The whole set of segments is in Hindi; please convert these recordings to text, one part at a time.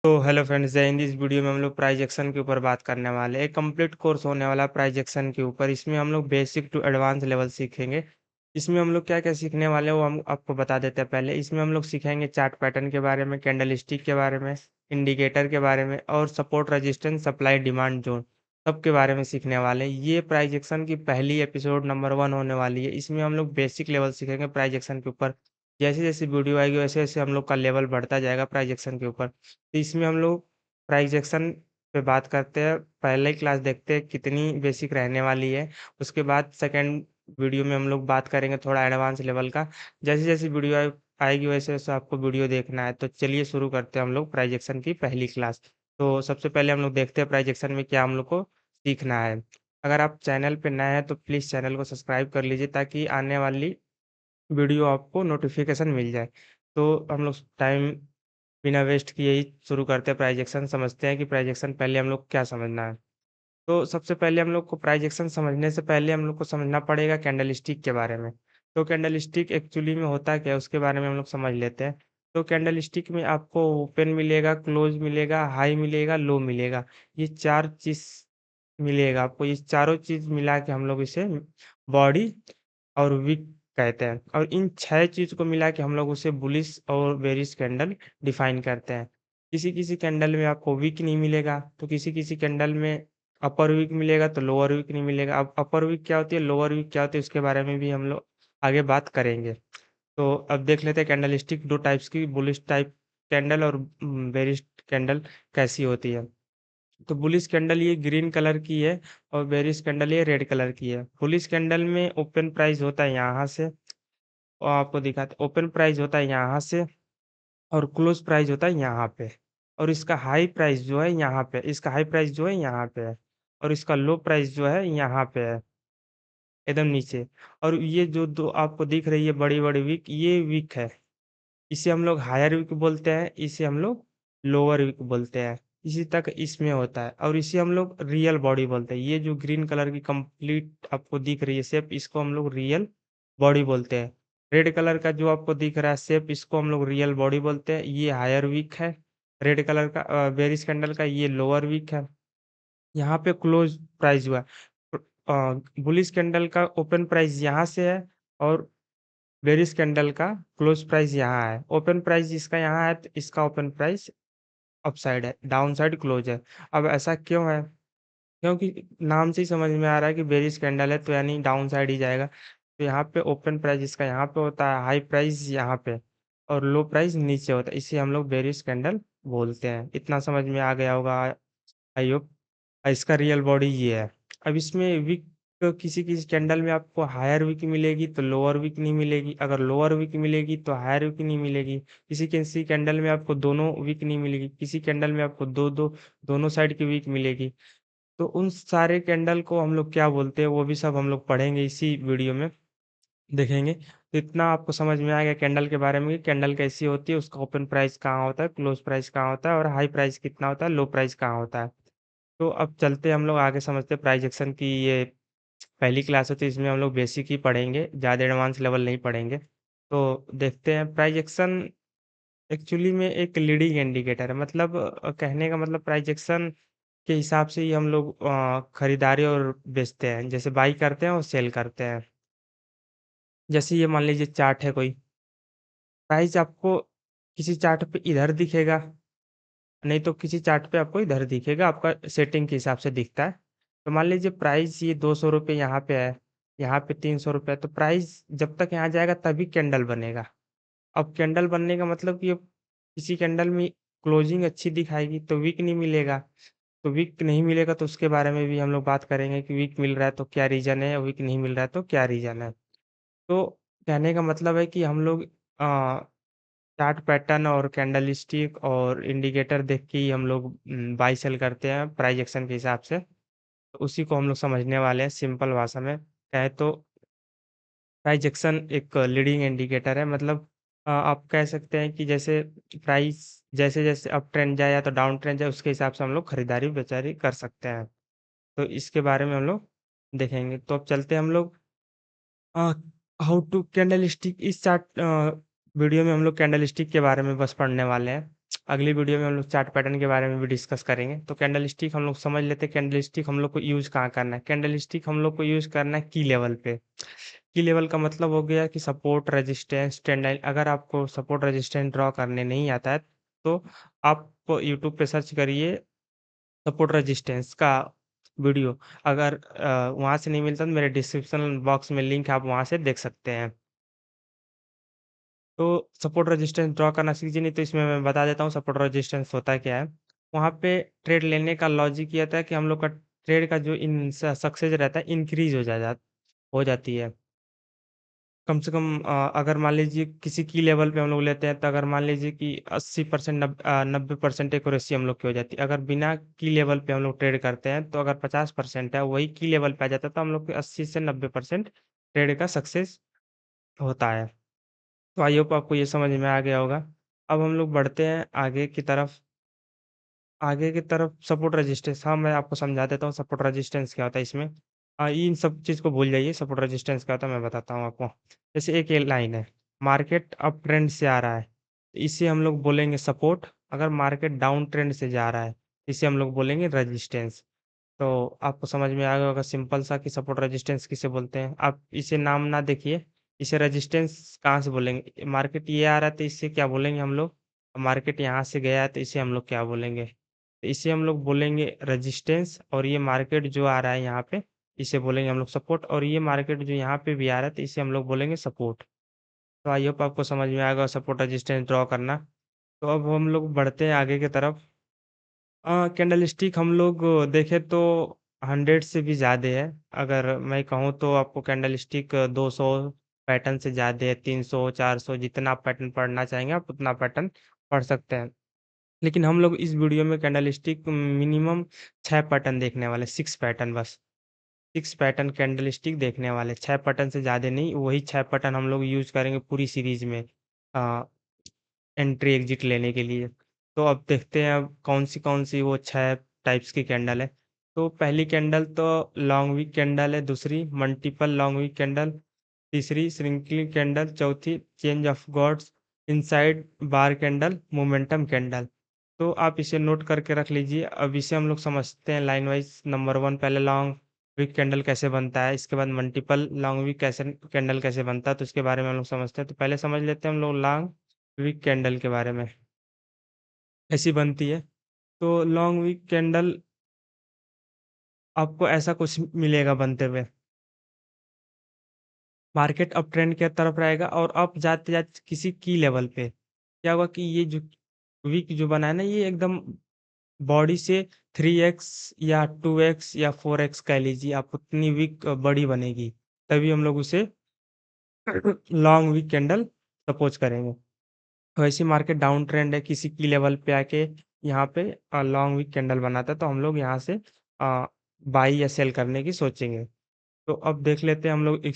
तो हेलो फ्रेंड्स, जय हिंद। इस वीडियो में हम लोग प्राइज एक्शन के ऊपर बात करने वाले हैं। एक कंप्लीट कोर्स होने वाला है प्राइज एक्शन के ऊपर। इसमें हम लोग बेसिक टू एडवांस लेवल सीखेंगे। इसमें हम लोग क्या क्या सीखने वाले हैं वो हम आपको बता देते हैं। पहले इसमें हम लोग सीखेंगे चार्ट पैटर्न के बारे में, कैंडल स्टिक के बारे में, इंडिकेटर के बारे में और support, resistance, supply, demand zone सब के बारे में सीखने वाले हैं। ये प्राइज एक्शन की पहली एपिसोड नंबर 1 होने वाली है। इसमें हम लोग बेसिक लेवल सीखेंगे प्राइज एक्शन के ऊपर। जैसे जैसे वीडियो आएगी वैसे वैसे हम लोग का लेवल बढ़ता जाएगा प्राइज एक्शन के ऊपर। तो इसमें हम लोग प्राइजेक्शन पे बात करते हैं। पहले क्लास देखते हैं कितनी बेसिक रहने वाली है। उसके बाद सेकंड वीडियो में हम लोग बात करेंगे थोड़ा एडवांस लेवल का। जैसे जैसे वीडियो आएगी वैसे वैसे आपको वीडियो देखना है। तो चलिए शुरू करते हैं हम लोग प्राइजेक्शन की पहली क्लास। तो सबसे पहले हम लोग देखते हैं प्राइजेक्शन में क्या हम लोग को सीखना है। अगर आप चैनल पे नए हैं तो प्लीज़ चैनल को सब्सक्राइब कर लीजिए ताकि आने वाली वीडियो आपको नोटिफिकेशन मिल जाए। तो हम लोग टाइम बिना वेस्ट किए ही शुरू करते हैं प्राइजेक्शन। समझते हैं कि प्राइजेक्शन पहले हम लोग क्या समझना है। तो सबसे पहले हम लोग को प्राइजेक्शन समझने से पहले हम लोग को समझना पड़ेगा कैंडल स्टिक के बारे में। तो कैंडल स्टिक एक्चुअली में होता क्या है उसके बारे में हम लोग समझ लेते हैं। तो कैंडल स्टिक में आपको ओपन मिलेगा, क्लोज मिलेगा, हाई मिलेगा, लो मिलेगा। ये 4 चीज़ मिलेगा आपको। ये चारों चीज़ मिला के हम लोग इसे बॉडी और विक कहते हैं। और इन 6 चीज़ को मिला के हम लोग उसे बुलिश और बेरिश कैंडल डिफाइन करते हैं। किसी-किसी कैंडल में आपको विक नहीं मिलेगा, तो किसी-किसी कैंडल में अपर विक मिलेगा तो लोअर विक नहीं मिलेगा। अब अपर विक क्या होती है, लोअर विक क्या होती है उसके बारे में भी हम लोग आगे बात करेंगे। तो अब देख लेते हैं कैंडल स्टिक 2 टाइप्स की, बुलिश टाइप कैंडल और बेरिश कैंडल कैसी होती है। तो बुलिश कैंडल ये ग्रीन कलर की है और बेरिश कैंडल ये रेड कलर की है। बुलिश कैंडल में ओपन प्राइस होता है यहाँ से, और आपको दिखाते ओपन प्राइस होता है यहाँ से और क्लोज प्राइस होता है यहाँ पे। और इसका हाई प्राइस जो है यहाँ पे, इसका हाई प्राइस जो है यहाँ पे है और इसका लो प्राइस जो है यहाँ पे है, एकदम नीचे। और ये जो दो आपको दिख रही है बड़ी बड़ी विक, ये विक है। इसे हम लोग हायर वीक बोलते हैं, इसे हम लोग लोअर वीक बोलते हैं। इसी तक इसमें होता है और इसे हम लोग रियल बॉडी बोलते हैं। ये जो ग्रीन कलर की कंप्लीट आपको दिख रही है शेप, इसको हम लोग रियल बॉडी बोलते हैं। रेड कलर का जो आपको दिख रहा है शेप, इसको हम लोग रियल बॉडी बोलते हैं। ये हायर वीक है। रेड कलर का बेरिश कैंडल का ये लोअर वीक है। यहाँ पे क्लोज प्राइस हुआ बुलिश कैंडल का ओपन प्राइस यहाँ से है और बेरिश कैंडल का क्लोज प्राइस यहाँ है। ओपन प्राइस इसका यहाँ है तो इसका ओपन प्राइस अपसाइड है, डाउन साइड क्लोज है। अब ऐसा क्यों है? क्योंकि नाम से ही समझ में आ रहा है कि बेरिश कैंडल है तो यानी डाउन साइड ही जाएगा। तो यहाँ पे ओपन प्राइस इसका यहाँ पे होता है, हाई प्राइस यहाँ पे और लो प्राइस नीचे होता है। इसे हम लोग बेरिश कैंडल बोलते हैं। इतना समझ में आ गया होगा आई होप। इसका रियल बॉडी ये है। अब इसमें विक किसी किसी कैंडल में आपको हायर विक मिलेगी तो लोअर विक नहीं मिलेगी। अगर लोअर विक मिलेगी तो हायर विक नहीं मिलेगी। किसी किसी कैंडल में आपको दोनों विक नहीं मिलेगी। किसी कैंडल में आपको दोनों साइड की विक मिलेगी। तो उन सारे कैंडल को हम लोग क्या बोलते हैं वो भी सब हम लोग पढ़ेंगे इसी वीडियो में, देखेंगे। तो इतना आपको समझ में आ गया कैंडल के बारे में कि कैंडल कैसी होती है, उसका ओपन प्राइस कहाँ होता है, क्लोज प्राइस कहाँ होता है और हाई प्राइस कितना होता है, लो प्राइस कहाँ होता है। तो अब चलते हैं हम लोग आगे समझते हैं प्राइस एक्शन की। ये पहली क्लास है तो इसमें हम लोग बेसिक ही पढ़ेंगे, ज़्यादा एडवांस लेवल नहीं पढ़ेंगे। तो देखते हैं प्राइस एक्शन एक्चुअली में एक लीडिंग इंडिकेटर है। मतलब कहने का मतलब प्राइस एक्शन के हिसाब से ही हम लोग खरीदारी और बेचते हैं। जैसे बाई करते हैं और सेल करते हैं। जैसे ये मान लीजिए चार्ट है कोई, प्राइस आपको किसी चार्ट पे इधर दिखेगा, नहीं तो किसी चार्ट पे आपको इधर दिखेगा, आपका सेटिंग के हिसाब से दिखता है। तो मान लीजिए प्राइस ये 200 रुपये यहाँ पे है, यहाँ पे 300 रुपये है, तो प्राइस जब तक यहाँ जाएगा तभी कैंडल बनेगा। अब कैंडल बनने का मतलब कि अब किसी कैंडल में क्लोजिंग अच्छी दिखाएगी तो वीक नहीं मिलेगा। तो वीक नहीं मिलेगा तो उसके बारे में भी हम लोग बात करेंगे कि वीक मिल रहा है तो क्या रीज़न है, वीक नहीं मिल रहा है तो क्या रीज़न है। तो कहने का मतलब है कि हम लोग चार्ट पैटर्न और कैंडल स्टिक और इंडिकेटर देख के ही हम लोग बाई सेल करते हैं प्राइस एक्शन के हिसाब से। तो उसी को हम लोग समझने वाले हैं सिंपल भाषा में कहें तो। प्राइस एक्शन एक लीडिंग इंडिकेटर है। मतलब आप कह सकते हैं कि जैसे प्राइस जैसे जैसे अप ट्रेंड जाए या तो डाउन ट्रेंड जाए उसके हिसाब से हम लोग खरीदारी बेचारी कर सकते हैं। तो इसके बारे में हम लोग देखेंगे। तो अब चलते हैं हम लोग हाउ टू कैंडल स्टिक। इस चार्ट वीडियो में हम लोग कैंडल स्टिक के बारे में बस पढ़ने वाले हैं। अगली वीडियो में हम लोग चार्ट पैटर्न के बारे में भी डिस्कस करेंगे। तो कैंडल स्टिक हम लोग समझ लेते हैं, कैंडल स्टिक हम लोग को यूज़ कहाँ करना है। कैंडल स्टिक हम लोग को यूज़ करना है की लेवल पे। की लेवल का मतलब हो गया कि सपोर्ट, रेजिस्टेंस, ट्रेंड लाइन। अगर आपको सपोर्ट, रेजिस्टेंस ड्रॉ करने नहीं आता है, तो आप यूट्यूब पे सर्च करिए सपोर्ट रेजिस्टेंस का वीडियो। अगर वहाँ से नहीं मिलता तो मेरे डिस्क्रिप्शन बॉक्स में लिंक है, आप वहाँ से देख सकते हैं। तो सपोर्ट रेजिस्टेंस ड्रॉ करना सीखिए, नहीं तो इसमें मैं बता देता हूँ सपोर्ट रेजिस्टेंस होता क्या है। वहाँ पे ट्रेड लेने का लॉजिक ये होता है कि हम लोग का ट्रेड का जो इन सक्सेस रहता है इंक्रीज हो जाती है। कम से कम अगर मान लीजिए किसी की लेवल पे हम लोग लेते हैं, तो अगर मान लीजिए कि 80% 90% एक्यूरेसी हम लोग की हो जाती है। अगर बिना की लेवल पे हम लोग ट्रेड करते हैं, तो अगर 50% है वही की लेवल पे आ जाता है, तो हम लोग के 80 से 90% ट्रेड का सक्सेस होता है। तो आई होप आपको ये समझ में आ गया होगा। अब हम लोग बढ़ते हैं आगे की तरफ। आगे की तरफ सपोर्ट रेजिस्टेंस, हाँ, मैं आपको समझा देता हूँ सपोर्ट रेजिस्टेंस क्या होता है इसमें। इन सब चीज़ को भूल जाइए, सपोर्ट रेजिस्टेंस क्या होता है मैं बताता हूँ आपको। जैसे एक ये लाइन है, मार्केट अप ट्रेंड से आ रहा है, तो इसे हम लोग बोलेंगे सपोर्ट। अगर मार्केट डाउन ट्रेंड से जा रहा है, इसे हम लोग बोलेंगे रेजिस्टेंस। तो आपको समझ में आ गया होगा सिंपल सा कि सपोर्ट रेजिस्टेंस किसे बोलते हैं। आप इसे नाम ना देखिए, इसे रेजिस्टेंस कहाँ से बोलेंगे। मार्केट ये आ रहा है तो इसे क्या बोलेंगे हम लोग। मार्केट यहाँ से गया है तो इसे हम लोग क्या बोलेंगे, तो इसे हम लोग बोलेंगे रेजिस्टेंस। और ये मार्केट जो आ रहा है यहाँ पे, इसे बोलेंगे हम लोग सपोर्ट। और ये मार्केट जो यहाँ पे भी आ रहा है तो इसे हम लोग बोलेंगे सपोर्ट। तो आई होप आपको समझ में आएगा सपोर्ट रेजिस्टेंस ड्रॉ करना। तो अब हम लोग बढ़ते हैं आगे की तरफ। कैंडल स्टिक हम लोग देखें तो 100 से भी ज़्यादा है। अगर मैं कहूँ तो आपको कैंडल स्टिक 200 पैटर्न से ज़्यादा है, 300 400, जितना आप पैटर्न पढ़ना चाहेंगे आप उतना पैटर्न पढ़ सकते हैं। लेकिन हम लोग इस वीडियो में कैंडल स्टिक मिनिमम 6 पैटर्न देखने वाले, 6 पैटर्न बस। 6 पैटर्न कैंडल स्टिक देखने वाले, 6 पैटर्न से ज़्यादा नहीं। वही 6 पैटर्न हम लोग यूज़ करेंगे पूरी सीरीज में। अ, एंट्री एग्जिट लेने के लिए। तो अब देखते हैं अब कौन सी वो 6 टाइप्स की कैंडल है। तो पहली कैंडल तो लॉन्ग वीक कैंडल है, दूसरी मल्टीपल लॉन्ग वीक कैंडल, तीसरी श्रिंकिंग कैंडल, चौथी change of gods, inside bar candle, momentum candle. तो आप इसे नोट करके रख लीजिए। अब इसे हम लोग समझते हैं लाइन वाइज। नंबर 1 पहले लॉन्ग वीक कैंडल कैसे बनता है, इसके बाद मल्टीपल लॉन्ग वीक कैसे कैंडल कैसे बनता है, तो इसके बारे में हम लोग समझते हैं। तो पहले समझ लेते हैं हम लोग लॉन्ग वीक कैंडल के बारे में, ऐसी बनती है। तो लॉन्ग वीक कैंडल आपको ऐसा कुछ मिलेगा बनते हुए। मार्केट अप ट्रेंड की तरफ रहेगा और अप जाते जाते किसी की लेवल पे क्या होगा कि ये जो वीक जो बना है ना, ये एकदम बॉडी से 3x या 2x या 4x कह लीजिए आप, उतनी वीक बड़ी बनेगी। तभी हम लोग उसे लॉन्ग वीक कैंडल सपोज करेंगे। वैसे मार्केट डाउन ट्रेंड है, किसी की लेवल पे आके यहाँ पे लॉन्ग वीक कैंडल बनाता है, तो हम लोग यहाँ से बाई या सेल करने की सोचेंगे। तो अब देख लेते हैं हम लोग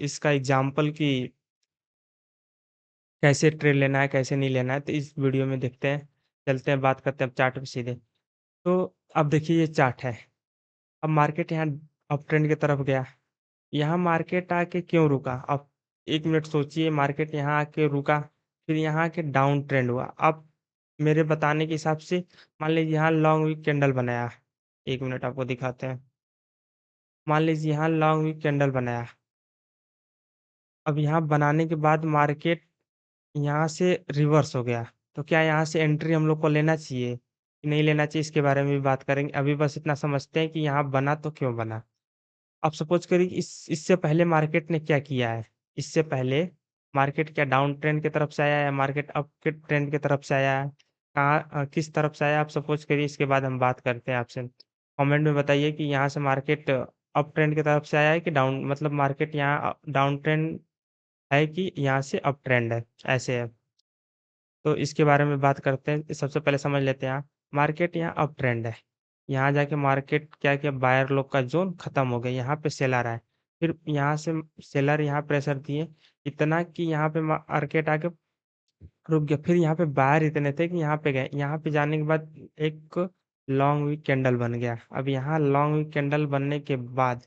इसका एग्जाम्पल कि कैसे ट्रेड लेना है कैसे नहीं लेना है, तो इस वीडियो में देखते हैं। चलते हैं बात करते हैं अब चार्ट पे सीधे। तो अब देखिए ये चार्ट है। अब मार्केट यहाँ अप ट्रेंड की तरफ गया, यहाँ मार्केट आके क्यों रुका। अब 1 मिनट सोचिए, मार्केट यहाँ आके रुका, फिर यहाँ आके डाउन ट्रेंड हुआ। अब मेरे बताने के हिसाब से मान लीजिए यहाँ लॉन्ग वीक कैंडल बनाया, 1 मिनट आपको दिखाते हैं। मान लीजिए यहाँ लॉन्ग वीक कैंडल बनाया। अब यहाँ बनाने के बाद मार्केट यहाँ से रिवर्स हो गया, तो क्या यहाँ से एंट्री हम लोग को लेना चाहिए कि नहीं लेना चाहिए, इसके बारे में भी बात करेंगे। अभी बस इतना समझते हैं कि यहाँ बना तो क्यों बना। अब सपोज करिए कि इस इससे पहले मार्केट ने क्या किया है। इससे पहले मार्केट क्या डाउन ट्रेंड की तरफ से आया है, मार्केट अप के ट्रेंड की तरफ से आया है, कहाँ किस तरफ से आया आप सपोज करिए। इसके बाद हम बात करते हैं आपसे। कमेंट में बताइए कि यहाँ से मार्केट अप ट्रेंड की तरफ से आया है कि डाउन, मतलब मार्केट यहाँ डाउन ट्रेंड है कि यहाँ से अप ट्रेंड है, ऐसे है। तो इसके बारे में बात करते हैं। सबसे पहले समझ लेते हैं, मार्केट यहाँ अप ट्रेंड है। यहाँ जाके मार्केट क्या किया, बायर लोग का जोन खत्म हो गया, यहाँ पे सेलर आए। फिर यहाँ से सेलर यहाँ प्रेशर दिए इतना कि यहाँ पे मार्केट आके रुक गया। फिर यहाँ पे बायर इतने थे कि यहाँ पे गए, यहाँ पे जाने के बाद एक लॉन्ग वीक कैंडल बन गया। अब यहाँ लॉन्ग वीक कैंडल बनने के बाद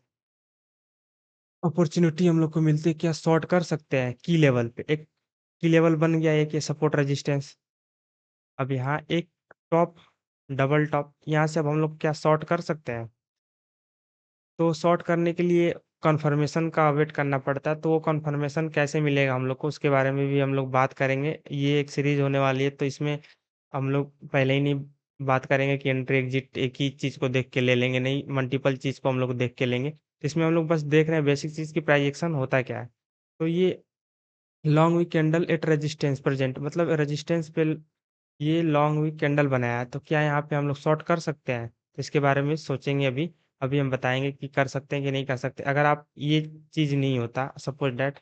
अपॉर्चुनिटी हम लोग को मिलती है, क्या शॉर्ट कर सकते हैं की लेवल पे। एक की लेवल बन गया, एक ये सपोर्ट रेजिस्टेंस। अब यहाँ एक टॉप, डबल टॉप, यहाँ से अब हम लोग क्या शॉर्ट कर सकते हैं? तो शॉर्ट करने के लिए कन्फर्मेशन का वेट करना पड़ता है, तो वो कन्फर्मेशन कैसे मिलेगा हम लोग को, उसके बारे में भी हम लोग बात करेंगे। ये एक सीरीज होने वाली है, तो इसमें हम लोग पहले ही नहीं बात करेंगे कि एंट्री एग्जिट एक ही चीज़ को देख के ले लेंगे, नहीं, मल्टीपल चीज़ को हम लोग देख के लेंगे। इसमें हम लोग बस देख रहे हैं बेसिक चीज़ की प्राइजेक्शन होता क्या है। तो ये long weak candle at resistance present, मतलब रेजिस्टेंस पे ये लॉन्ग वीक कैंडल बनाया है, तो क्या यहाँ पे हम लोग शॉर्ट कर सकते हैं? तो इसके बारे में सोचेंगे अभी। अभी हम बताएंगे कि कर सकते हैं कि नहीं कर सकते। अगर आप ये चीज़ नहीं होता, सपोज डैट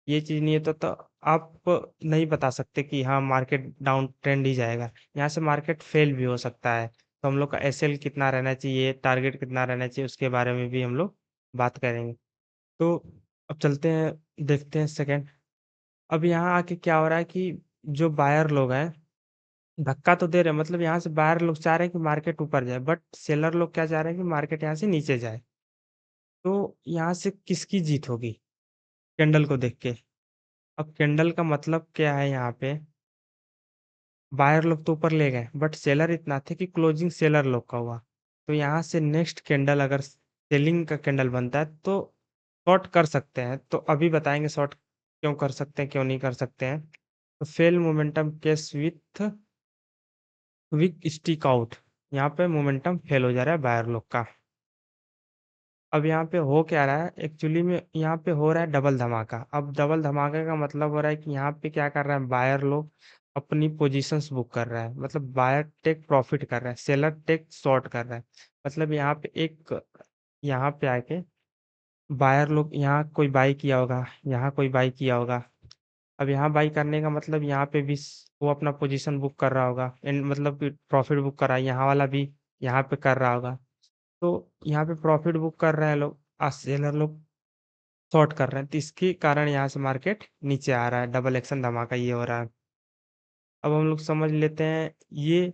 ये चीज़ नहीं होता, तो आप नहीं बता सकते कि हाँ मार्केट डाउन ट्रेंड ही जाएगा। यहाँ से मार्केट फेल भी हो सकता है, तो हम लोग का एसएल कितना रहना चाहिए, टारगेट कितना रहना चाहिए, उसके बारे में भी हम लोग बात करेंगे। तो अब चलते हैं, देखते हैं सेकंड। अब यहाँ आके क्या हो रहा है कि जो बायर लोग हैं धक्का तो दे रहे हैं, मतलब यहाँ से बायर लोग चाह रहे हैं कि मार्केट ऊपर जाए, बट सेलर लोग क्या चाह रहे हैं कि मार्केट यहाँ से नीचे जाए। तो यहाँ से किसकी जीत होगी कैंडल को देख के? अब कैंडल का मतलब क्या है यहाँ पे? बायर लोग तो ऊपर ले गए, बट सेलर इतना थे कि क्लोजिंग सेलर लोग का हुआ। तो यहाँ से नेक्स्ट कैंडल अगर सेलिंग का कैंडल बनता है तो शॉर्ट कर सकते हैं। तो अभी बताएंगे शॉर्ट क्यों कर सकते हैं, क्यों नहीं कर सकते हैं। तो fail momentum case with wick stick out, यहाँ पे मोमेंटम फेल हो जा रहा है बायर लोग का। अब यहाँ पे हो क्या रहा है एक्चुअली में, यहाँ पे हो रहा है डबल धमाका। अब डबल धमाके का मतलब हो रहा है कि यहाँ पे क्या कर रहा है बायर लोग अपनी पोजीशंस बुक कर रहा है, मतलब बायर टेक प्रॉफिट कर रहा है, सेलर टेक शॉर्ट कर रहा है। मतलब यहाँ पे एक, यहाँ पे आके बायर लोग, यहाँ कोई बाई किया होगा, यहाँ कोई बाई किया होगा। अब यहाँ बाई करने का मतलब यहाँ पे भी वो अपना पोजीशन बुक कर रहा होगा, एंड मतलब कि प्रॉफिट बुक कर रहा है, यहाँ वाला भी यहाँ पे कर रहा होगा। तो यहाँ पे प्रॉफिट बुक कर रहे हैं लोग, और सेलर लोग शॉर्ट कर रहे हैं, तो इसके कारण यहाँ से मार्केट नीचे आ रहा है, डबल एक्शन धमाका ये हो रहा है। अब हम लोग समझ लेते हैं ये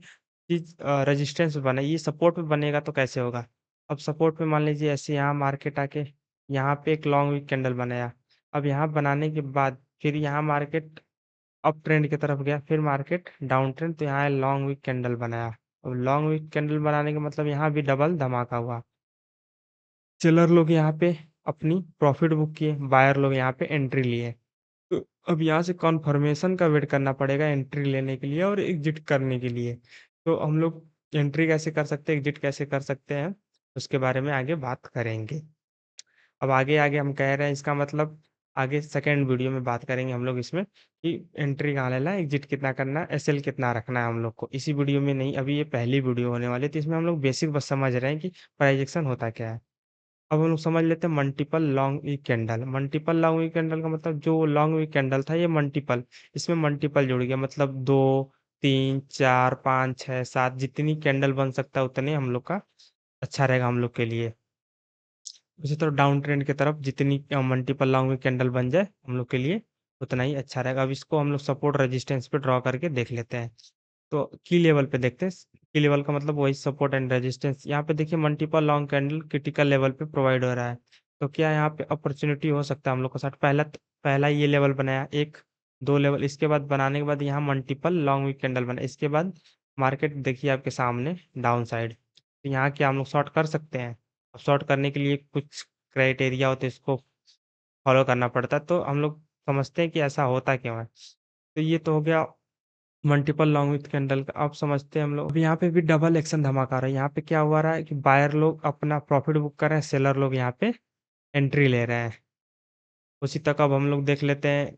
चीज रेजिस्टेंस पे बना, ये सपोर्ट पे बनेगा तो कैसे होगा? अब सपोर्ट पे मान लीजिए ऐसे यहाँ मार्केट आके यहाँ पे एक लॉन्ग वीक कैंडल बनाया। अब यहाँ बनाने के बाद फिर यहाँ मार्केट अप ट्रेंड की तरफ गया, फिर मार्केट डाउन ट्रेंड, तो यहाँ लॉन्ग वीक कैंडल बनाया। अब लॉन्ग वीक कैंडल बनाने का मतलब यहाँ भी डबल धमाका हुआ। सेलर लोग यहाँ पे अपनी प्रॉफिट बुक किए, बायर लोग यहाँ पे एंट्री लिए। तो अब यहाँ से कॉन्फर्मेशन का वेट करना पड़ेगा एंट्री लेने के लिए और एग्जिट करने के लिए। तो हम लोग एंट्री कैसे कर सकते हैं, एग्जिट कैसे कर सकते हैं, उसके बारे में आगे बात करेंगे। अब आगे आगे हम कह रहे हैं इसका मतलब आगे सेकेंड वीडियो में बात करेंगे हम लोग इसमें कि एंट्री कहाँ लेना है, एग्जिट कितना करना है, एसएल कितना रखना है हम लोग को। इसी वीडियो में नहीं, अभी ये पहली वीडियो होने वाली है, तो इसमें हम लोग बेसिक बस समझ रहे हैं कि प्राइजेक्शन होता क्या है। अब हम लोग समझ लेते हैं multiple long weak candle. Multiple long weak candle का मतलब जो लॉन्ग वीक कैंडल था ये मल्टीपल, इसमें मल्टीपल जुड़ गया, मतलब 2 3 4 5 6 7 जितनी कैंडल बन सकता है उतने हम लोग का अच्छा रहेगा हम लोग के लिए। उसी तरह डाउन ट्रेंड की तरफ जितनी मल्टीपल लॉन्ग वीक कैंडल बन जाए हम लोग के लिए उतना ही अच्छा रहेगा। अब इसको हम लोग सपोर्ट रेजिस्टेंस पे ड्रॉ करके देख लेते हैं। तो की लेवल पे देखते हैं, की लेवल का मतलब वही सपोर्ट एंड रेजिस्टेंस। यहाँ पे देखिए multiple long candle critical level पे प्रोवाइड हो रहा है। तो क्या यहाँ पे अपॉर्चुनिटी हो सकता है हम लोग के साथ? पहला ये लेवल बनाया, एक दो लेवल, इसके बाद बनाने के बाद यहाँ मल्टीपल लॉन्ग वीक कैंडल बना, इसके बाद मार्केट देखिए आपके सामने डाउन साइड। तो यहाँ क्या हम लोग शॉर्ट कर सकते हैं? अब शॉर्ट करने के लिए कुछ क्राइटेरिया होते हैं, इसको फॉलो करना पड़ता है, तो हम लोग समझते हैं कि ऐसा होता क्यों है। तो ये तो हो गया मल्टीपल लॉन्ग विथ कैंडल का। अब समझते हैं हम लोग, अब यहाँ पे भी डबल एक्शन धमाका रहा है। यहाँ पे क्या हुआ रहा है कि बायर लोग अपना प्रॉफिट बुक कर रहे हैं, सेलर लोग यहाँ पे एंट्री ले रहे हैं। उसी तक अब हम लोग देख लेते हैं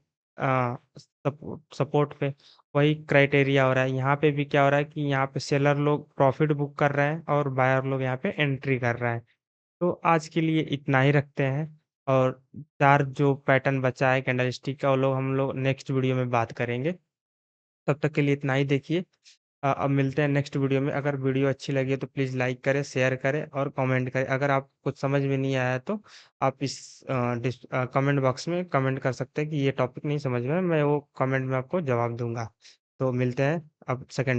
सपोर्ट पे वही क्राइटेरिया हो रहा है। यहाँ पे भी क्या हो रहा है कि यहाँ पे सेलर लोग प्रॉफिट बुक कर रहे हैं और बायर लोग यहाँ पे एंट्री कर रहे हैं। तो आज के लिए इतना ही रखते हैं, और चार जो पैटर्न बचा है कैंडल स्टिक का वो लोग हम लोग नेक्स्ट वीडियो में बात करेंगे। तब तक के लिए इतना ही देखिए। अब मिलते हैं नेक्स्ट वीडियो में। अगर वीडियो अच्छी लगी है तो प्लीज़ लाइक करें, शेयर करें और कमेंट करें। अगर आप कुछ समझ में नहीं आया तो आप इस कमेंट बॉक्स में कमेंट कर सकते हैं कि ये टॉपिक नहीं समझ में, मैं वो कमेंट में आपको जवाब दूंगा। तो मिलते हैं अब सेकंड